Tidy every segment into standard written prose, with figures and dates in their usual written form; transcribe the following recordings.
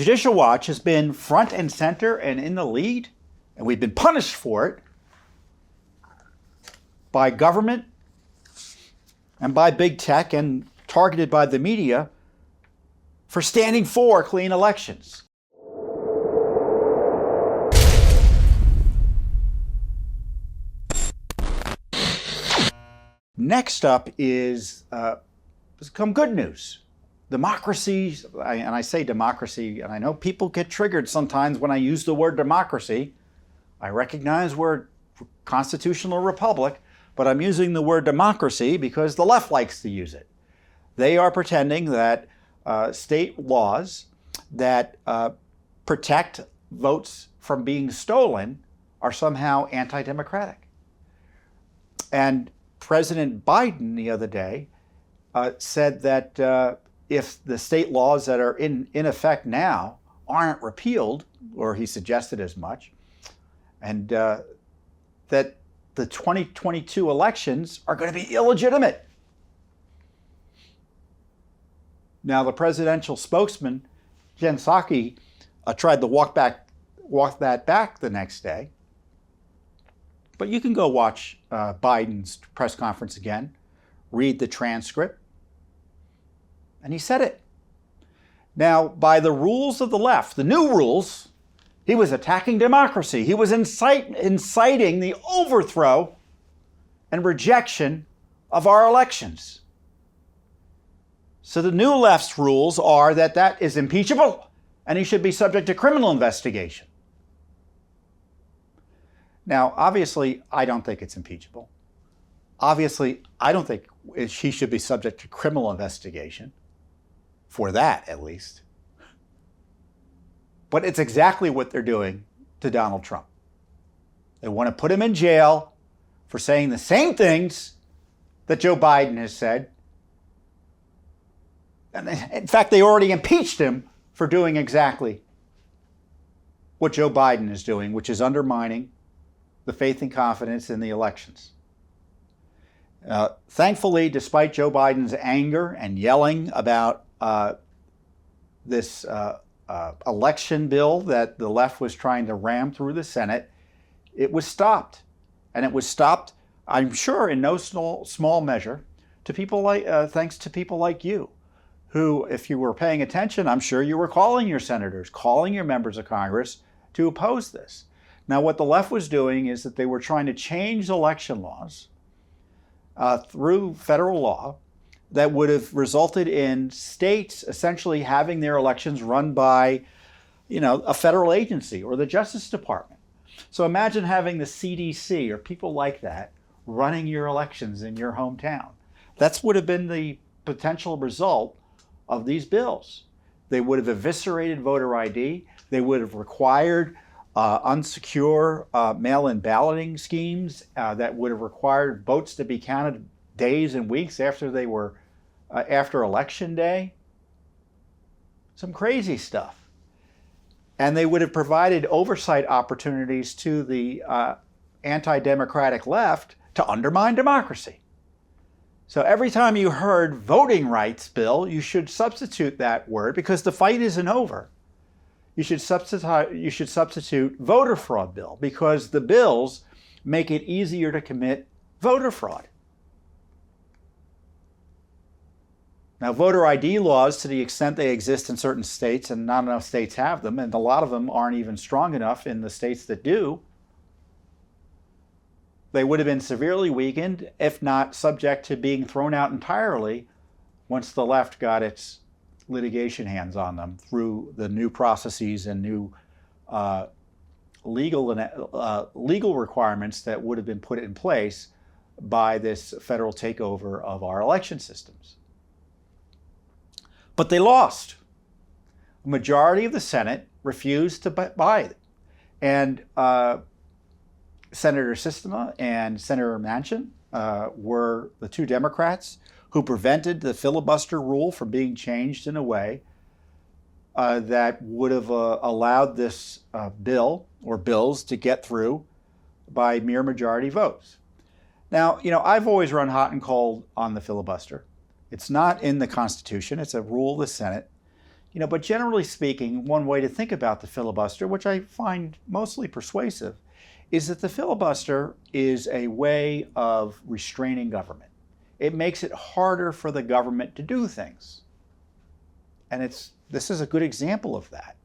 Judicial Watch has been front and center and in the lead, and we've been punished for it by government and by big tech and targeted by the media for standing for clean elections. Next up is some good news. Democracy, and I say democracy, and I know people get triggered sometimes when I use the word democracy. I recognize we're a constitutional republic, but I'm using the word democracy because the left likes to use it. They are pretending that state laws that protect votes from being stolen are somehow anti-democratic. And President Biden the other day said that if the state laws that are in effect now aren't repealed, or he suggested as much, and that the 2022 elections are going to be illegitimate. Now, the presidential spokesman, Jen Psaki, tried to walk that back the next day. But you can go watch Biden's press conference again, read the transcript, and he said it. Now, by the rules of the left, the new rules, he was attacking democracy. He was inciting the overthrow and rejection of our elections. So the new left's rules are that that is impeachable and he should be subject to criminal investigation. Now, obviously, I don't think it's impeachable. Obviously, I don't think he should be subject to criminal investigation, for that at least. But it's exactly what they're doing to Donald Trump. They want to put him in jail for saying the same things that Joe Biden has said. And in fact, they already impeached him for doing exactly what Joe Biden is doing, which is undermining the faith and confidence in the elections. Thankfully, despite Joe Biden's anger and yelling about this election bill that the left was trying to ram through the Senate, it was stopped. And it was stopped, I'm sure, in no small measure, to people thanks to people like you, who, if you were paying attention, I'm sure you were calling your senators, calling your members of Congress to oppose this. Now, what the left was doing is that they were trying to change election laws through federal law that would have resulted in states essentially having their elections run by, a federal agency or the Justice Department. So imagine having the CDC or people like that running your elections in your hometown. That would have been the potential result of these bills. They would have eviscerated voter ID. They would have required unsecure mail-in balloting schemes that would have required votes to be counted days and weeks after they were after election day. Some crazy stuff. And they would have provided oversight opportunities to the anti-democratic left to undermine democracy. So every time you heard voting rights bill, you should substitute that word, because the fight isn't over. You should substitute voter fraud bill, because the bills make it easier to commit voter fraud. Now, voter ID laws, to the extent they exist in certain states, and not enough states have them, and a lot of them aren't even strong enough in the states that do, they would have been severely weakened, if not subject to being thrown out entirely once the left got its litigation hands on them through the new processes and new legal requirements that would have been put in place by this federal takeover of our election systems. But they lost. A majority of the Senate refused to buy it. And Senator Sistema and Senator Manchin were the two Democrats who prevented the filibuster rule from being changed in a way that would have allowed this bill or bills to get through by mere majority votes. Now, I've always run hot and cold on the filibuster. It's not in the Constitution. It's a rule of the Senate. But generally speaking, one way to think about the filibuster, which I find mostly persuasive, is that the filibuster is a way of restraining government. It makes it harder for the government to do things. And this is a good example of that.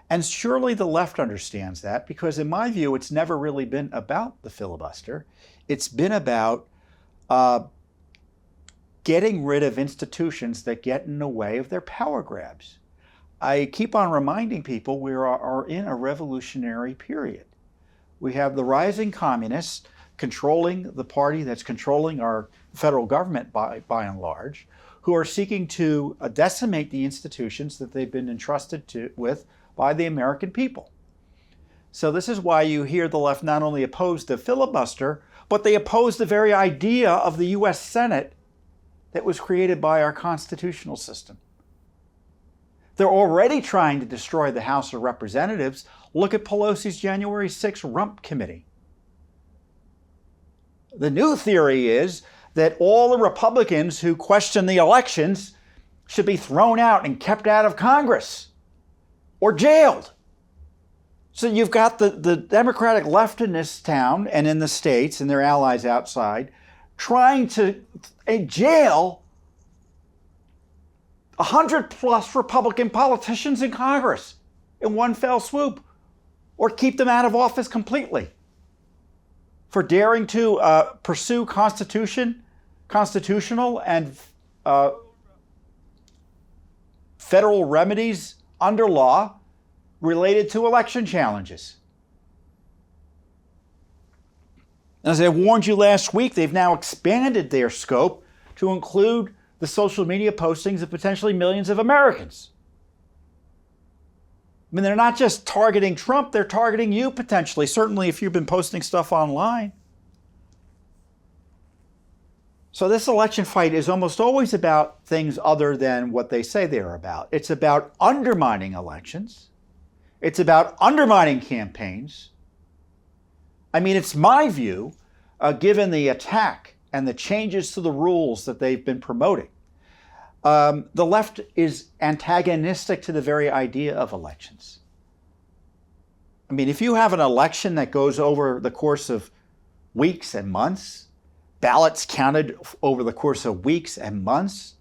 And surely the left understands that, because in my view, it's never really been about the filibuster. It's been about getting rid of institutions that get in the way of their power grabs. I keep on reminding people we are in a revolutionary period. We have the rising communists controlling the party that's controlling our federal government by and large, who are seeking to decimate the institutions that they've been entrusted with by the American people. So this is why you hear the left not only oppose the filibuster, but they oppose the very idea of the U.S. Senate that was created by our constitutional system. They're already trying to destroy the House of Representatives. Look at Pelosi's January 6th rump committee. The new theory is that all the Republicans who question the elections should be thrown out and kept out of Congress or jailed. So you've got the Democratic left in this town and in the states and their allies outside trying to jail 100+ Republican politicians in Congress in one fell swoop, or keep them out of office completely for daring to pursue constitutional and federal remedies under law related to election challenges. As I warned you last week, they've now expanded their scope to include the social media postings of potentially millions of Americans. I mean, they're not just targeting Trump, they're targeting you potentially, certainly if you've been posting stuff online. So this election fight is almost always about things other than what they say they're about. It's about undermining elections. It's about undermining campaigns. I mean, it's my view, given the attack and the changes to the rules that they've been promoting, the left is antagonistic to the very idea of elections. I mean, if you have an election that goes over the course of weeks and months, ballots counted over the course of weeks and months,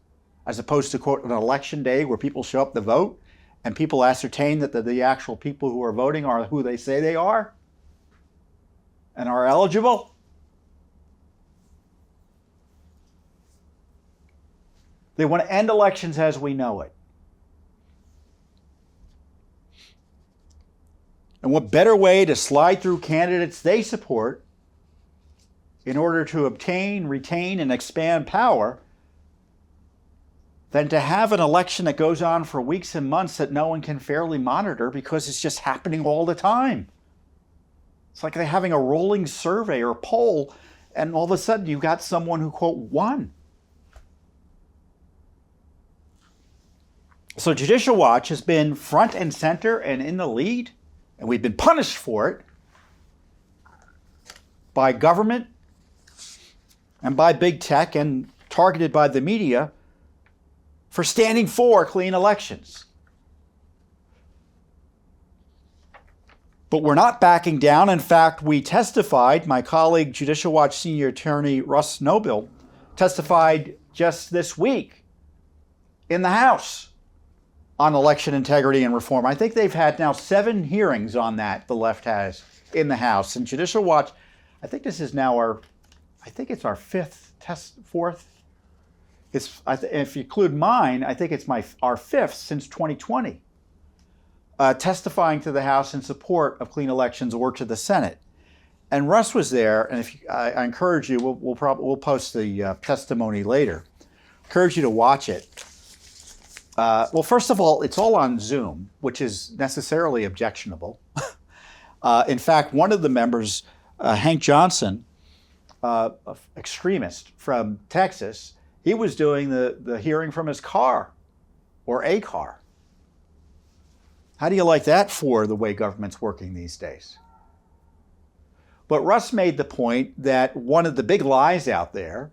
as opposed to, quote, an election day where people show up to vote and people ascertain that the actual people who are voting are who they say they are and are eligible. They want to end elections as we know it. And what better way to slide through candidates they support in order to obtain, retain, and expand power than to have an election that goes on for weeks and months that no one can fairly monitor because it's just happening all the time. It's like they're having a rolling survey or poll, and all of a sudden you've got someone who, quote, won. So Judicial Watch has been front and center and in the lead, and we've been punished for it by government and by big tech and targeted by the media for standing for clean elections. But we're not backing down. In fact, we testified, my colleague, Judicial Watch senior attorney Russ Noble, testified just this week in the House on election integrity and reform. I think they've had now 7 hearings on that, the left has, in the House. And Judicial Watch, I think this is now our 4th. If you include mine, I think it's our 5th since 2020, testifying to the House in support of clean elections or to the Senate. And Russ was there, and I encourage you, we'll post the testimony later. Encourage you to watch it. Well, first of all, it's all on Zoom, which is necessarily objectionable. In fact, one of the members, Hank Johnson, an extremist from Texas, he was doing the hearing from his car or a car. How do you like that for the way government's working these days? But Russ made the point that one of the big lies out there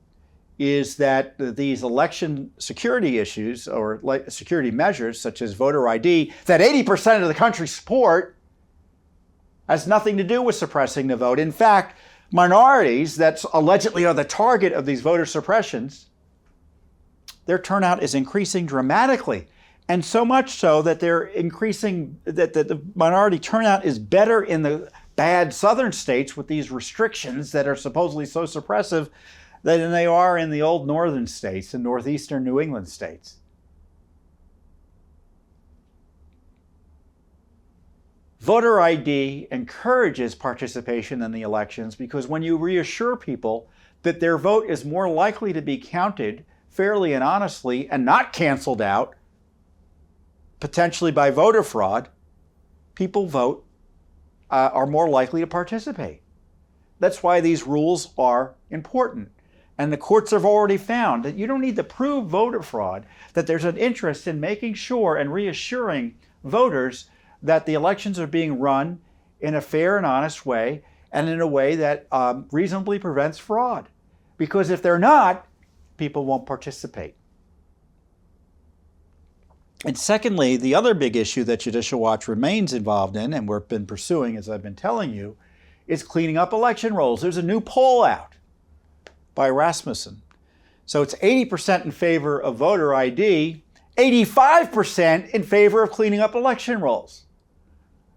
is that these election security issues or security measures, such as voter ID, that 80% of the country support, has nothing to do with suppressing the vote. In fact, minorities that allegedly are the target of these voter suppressions, their turnout is increasing dramatically. And so much so that they're increasing, that the minority turnout is better in the bad southern states with these restrictions that are supposedly so suppressive than they are in the old northern states and northeastern New England states. Voter ID encourages participation in the elections because when you reassure people that their vote is more likely to be counted fairly and honestly and not canceled out, potentially by voter fraud, people are more likely to participate. That's why these rules are important. And the courts have already found that you don't need to prove voter fraud, that there's an interest in making sure and reassuring voters that the elections are being run in a fair and honest way and in a way that reasonably prevents fraud. Because if they're not, people won't participate. And secondly, the other big issue that Judicial Watch remains involved in, and we've been pursuing, as I've been telling you, is cleaning up election rolls. There's a new poll out by Rasmussen. So it's 80% in favor of voter ID, 85% in favor of cleaning up election rolls.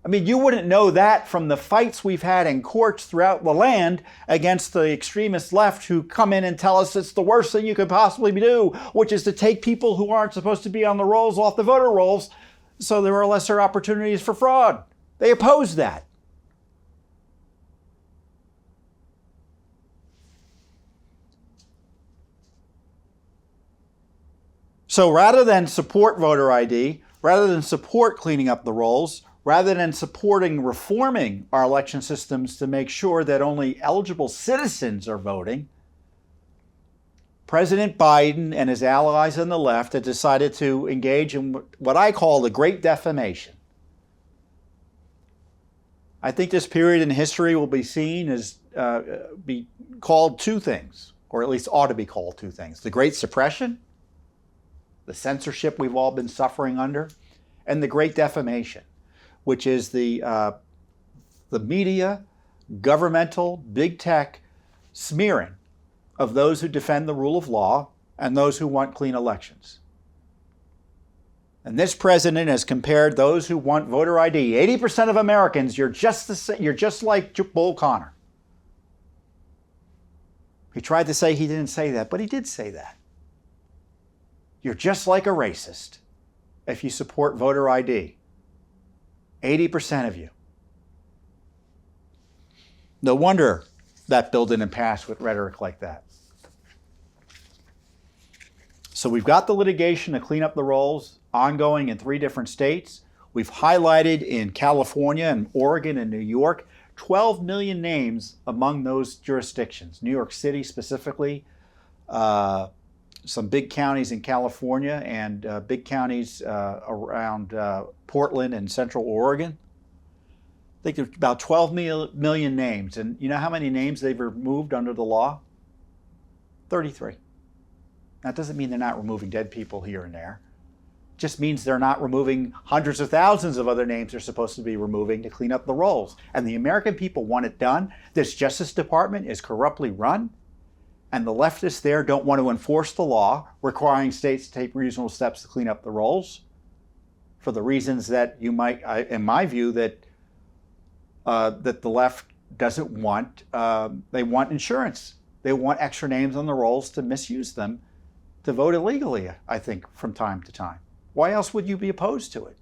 I mean, you wouldn't know that from the fights we've had in courts throughout the land against the extremist left who come in and tell us it's the worst thing you could possibly do, which is to take people who aren't supposed to be on the rolls off the voter rolls so there are lesser opportunities for fraud. They oppose that. So rather than support voter ID, rather than support cleaning up the rolls, rather than supporting reforming our election systems to make sure that only eligible citizens are voting, President Biden and his allies on the left have decided to engage in what I call the great defamation. I think this period in history will be seen as be called two things, or at least ought to be called two things: the Great Suppression, the censorship we've all been suffering under, and the Great Defamation, which is the media, governmental, big tech smearing of those who defend the rule of law and those who want clean elections. And this president has compared those who want voter ID, 80% of Americans, you're just like Bull Connor. He tried to say he didn't say that, but he did say that. You're just like a racist if you support voter ID. 80% of you. No wonder that bill didn't pass with rhetoric like that. So we've got the litigation to clean up the rolls ongoing in 3 different states. We've highlighted in California and Oregon and New York 12 million names among those jurisdictions. New York City specifically, some big counties in California and big counties around Portland and Central Oregon. I think there's about 12 million names. And you know how many names they've removed under the law? 33. That doesn't mean they're not removing dead people here and there. It just means they're not removing hundreds of thousands of other names they're supposed to be removing to clean up the rolls. And the American people want it done. This Justice Department is corruptly run. And the leftists there don't want to enforce the law requiring states to take reasonable steps to clean up the rolls for the reasons that you might, in my view, that the left doesn't want. They want insurance. They want extra names on the rolls to misuse them to vote illegally, I think, from time to time. Why else would you be opposed to it?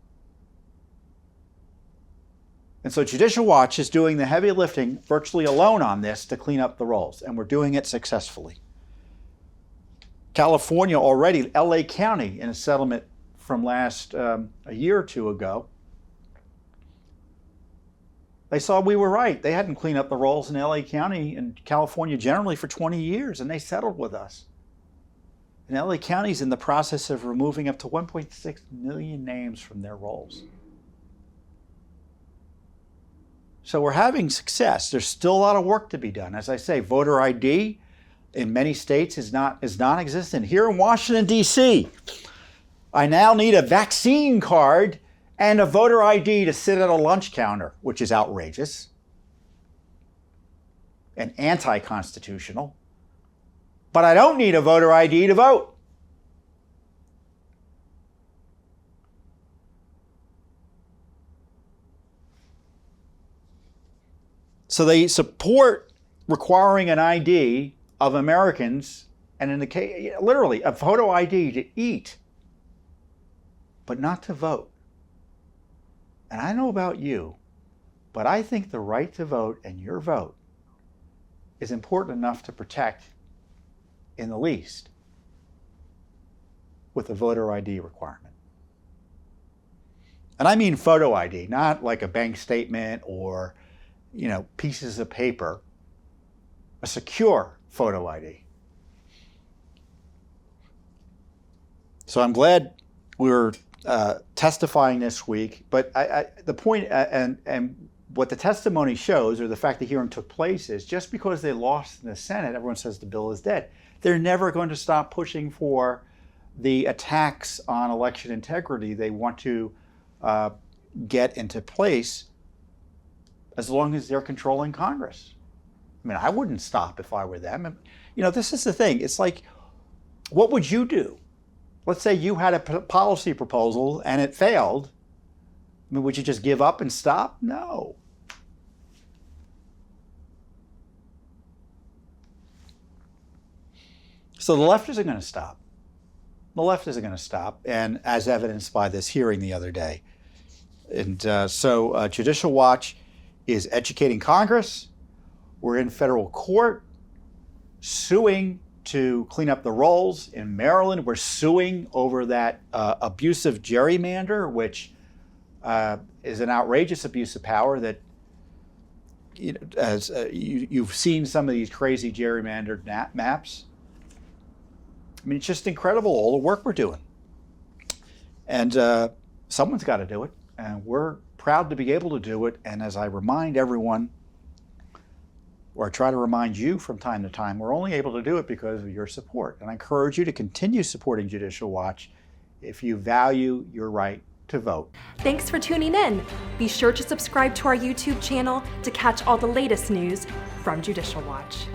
And so Judicial Watch is doing the heavy lifting virtually alone on this to clean up the rolls, and we're doing it successfully. California already, LA County, in a settlement from last a year or two ago, they saw we were right. They hadn't cleaned up the rolls in LA County and California generally for 20 years, and they settled with us. And LA County's in the process of removing up to 1.6 million names from their rolls. So we're having success. There's still a lot of work to be done. As I say, voter ID, in many states is non-existent. Here in Washington, D.C., I now need a vaccine card and a voter ID to sit at a lunch counter, which is outrageous and anti-constitutional. But I don't need a voter ID to vote. So they support requiring an ID of Americans, and in the case, literally, a photo ID to eat, but not to vote. And I don't know about you, but I think the right to vote and your vote is important enough to protect, in the least, with a voter ID requirement. And I mean photo ID, not like a bank statement or, pieces of paper, a secure photo ID. So I'm glad we're testifying this week, but the point and what the testimony shows, or the fact the hearing took place, is just because they lost in the Senate, everyone says the bill is dead. They're never going to stop pushing for the attacks on election integrity they want to get into place as long as they're controlling Congress. I mean, I wouldn't stop if I were them. This is the thing. It's like, what would you do? Let's say you had a policy proposal and it failed. I mean, would you just give up and stop? No. So the left isn't going to stop. The left isn't going to stop, and as evidenced by this hearing the other day. And so Judicial Watch is educating Congress. We're in federal court suing to clean up the rolls. In Maryland, we're suing over that abusive gerrymander, which is an outrageous abuse of power that, as you've seen some of these crazy gerrymandered maps. I mean, it's just incredible, all the work we're doing. And someone's got to do it, and we're proud to be able to do it. And as I remind everyone, or I try to remind you from time to time, we're only able to do it because of your support. And I encourage you to continue supporting Judicial Watch if you value your right to vote. Thanks for tuning in. Be sure to subscribe to our YouTube channel to catch all the latest news from Judicial Watch.